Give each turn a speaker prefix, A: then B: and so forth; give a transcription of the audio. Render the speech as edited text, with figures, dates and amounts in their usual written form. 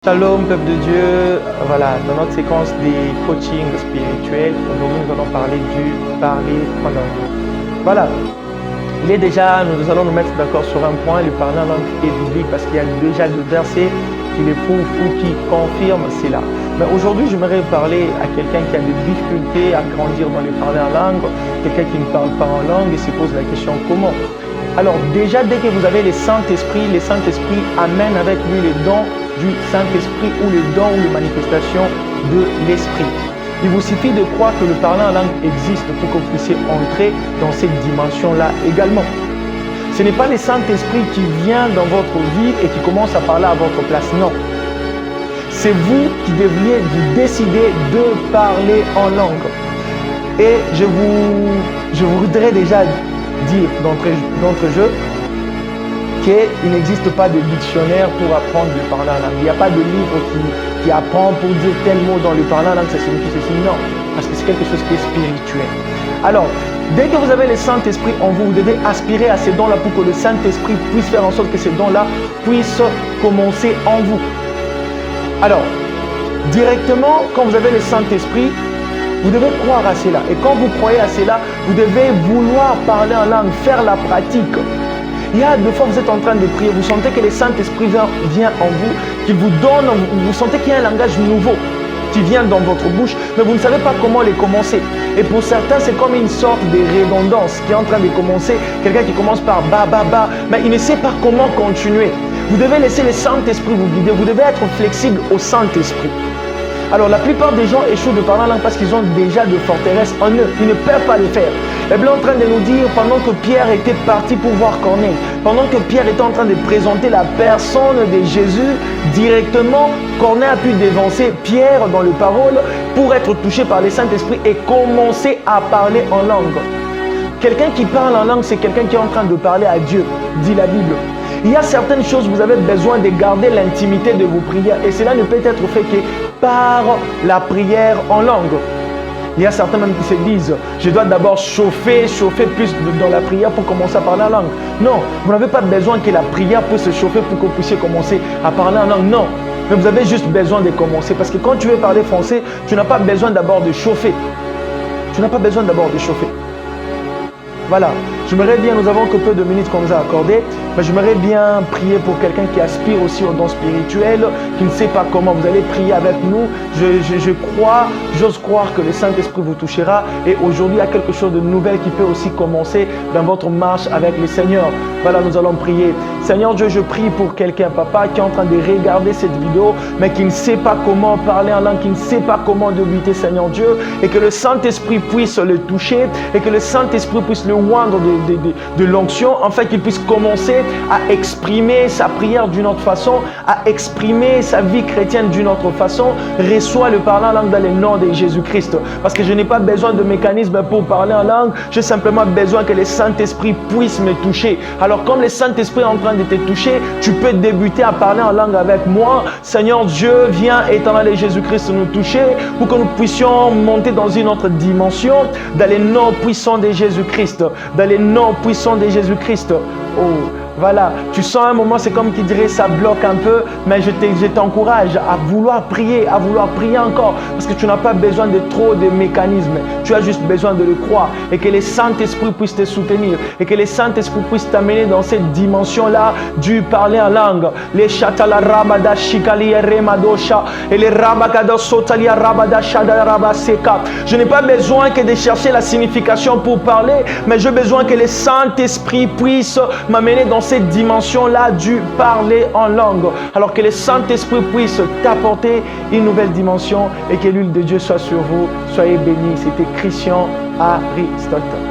A: Shalom, peuple de Dieu. Voilà, dans notre séquence des coachings spirituels, aujourd'hui nous allons parler du parler en langue. Voilà, nous allons nous mettre d'accord sur un point, le parler en langue est biblique parce qu'il y a déjà des versets qui le prouvent ou qui confirment cela. Mais aujourd'hui, j'aimerais parler à quelqu'un qui a des difficultés à grandir dans le parler en langue, quelqu'un qui ne parle pas en langue et se pose la question comment. Alors déjà, dès que vous avez le Saint-Esprit amène avec lui les dons du Saint-Esprit ou les dons ou les manifestations de l'Esprit. Il vous suffit de croire que le parler en langue existe pour que vous puissiez entrer dans cette dimension-là également. Ce n'est pas le Saint-Esprit qui vient dans votre vie et qui commence à parler à votre place, non. C'est vous qui devriez vous décider de parler en langue. Et je voudrais déjà dire d'entre-jeu qu'il n'existe pas de dictionnaire pour apprendre le parler en langue. Il n'y a pas de livre qui apprend pour dire tel mot dans le parler en langue, ça signifie ceci. Non, parce que c'est quelque chose qui est spirituel. Alors, dès que vous avez le Saint-Esprit en vous, vous devez aspirer à ces dons-là pour que le Saint-Esprit puisse faire en sorte que ces dons-là puissent commencer en vous. Alors, directement, quand vous avez le Saint-Esprit, vous devez croire à cela. Et quand vous croyez à cela, vous devez vouloir parler en langue, faire la pratique. Il y a deux fois, vous êtes en train de prier, vous sentez que le Saint-Esprit vient en vous, qu'il vous donne, vous sentez qu'il y a un langage nouveau qui vient dans votre bouche, mais vous ne savez pas comment les commencer. Et pour certains, c'est comme une sorte de redondance qui est en train de commencer. Quelqu'un qui commence par ba, ba, ba, mais il ne sait pas comment continuer. Vous devez laisser le Saint-Esprit vous guider, vous devez être flexible au Saint-Esprit. Alors la plupart des gens échouent de parler en langue parce qu'ils ont déjà de forteresses en eux. Ils ne peuvent pas le faire. La Bible est en train de nous dire, pendant que Pierre était parti pour voir Corneille, pendant que Pierre était en train de présenter la personne de Jésus, directement, Corneille a pu dévancer Pierre dans le parole pour être touché par le Saint-Esprit et commencer à parler en langue. Quelqu'un qui parle en langue, c'est quelqu'un qui est en train de parler à Dieu, dit la Bible. Il y a certaines choses, vous avez besoin de garder l'intimité de vos prières et cela ne peut être fait que par la prière en langue. Il y a certains même qui se disent, je dois d'abord chauffer plus dans la prière pour commencer à parler en langue. Non, vous n'avez pas besoin que la prière puisse se chauffer pour que vous puissiez commencer à parler en langue. Non, mais vous avez juste besoin de commencer parce que quand tu veux parler français, tu n'as pas besoin d'abord de chauffer. Tu n'as pas besoin d'abord de chauffer. Voilà, j'aimerais bien, nous avons que peu de minutes qu'on nous a accordées, mais j'aimerais bien prier pour quelqu'un qui aspire aussi au don spirituel, qui ne sait pas comment. Vous allez prier avec nous. J'ose croire que le Saint-Esprit vous touchera et aujourd'hui, il y a quelque chose de nouvel qui peut aussi commencer dans votre marche avec le Seigneur. Voilà, nous allons prier. Seigneur Dieu, je prie pour quelqu'un, papa, qui est en train de regarder cette vidéo, mais qui ne sait pas comment parler en langue, qui ne sait pas comment débuter, Seigneur Dieu, et que le Saint-Esprit puisse le toucher et que le Saint-Esprit puisse le oindre de l'onction, afin qu'il puisse commencer à exprimer sa prière d'une autre façon, à exprimer sa vie chrétienne d'une autre façon. Reçois le parler en langue dans le nom de Jésus-Christ. Parce que je n'ai pas besoin de mécanisme pour parler en langue, j'ai simplement besoin que le Saint-Esprit puisse me toucher. Alors comme le Saint-Esprit est en train de te toucher, tu peux débuter à parler en langue avec moi. Seigneur Dieu, viens, éternel de Jésus-Christ, nous toucher pour que nous puissions monter dans une autre dimension, dans le nom puissant de Jésus-Christ. Dans les noms puissants de Jésus-Christ. Oh, voilà, tu sens un moment, c'est comme qui dirait ça bloque un peu, mais je t'encourage à vouloir prier encore, parce que tu n'as pas besoin de trop de mécanismes, tu as juste besoin de le croire et que le Saint-Esprit puisse te soutenir et que le Saint-Esprit puisse t'amener dans cette dimension-là du parler en langue. Les chatala rabada shikali remadosha et les rabakado sotalia rabada shada rabaseka. Je n'ai pas besoin que de chercher la signification pour parler, mais j'ai besoin que le Saint-Esprit puisse m'amener dans cette dimension-là du parler en langue. Alors que le Saint-Esprit puisse t'apporter une nouvelle dimension et que l'huile de Dieu soit sur vous. Soyez bénis. C'était Christian Aristote.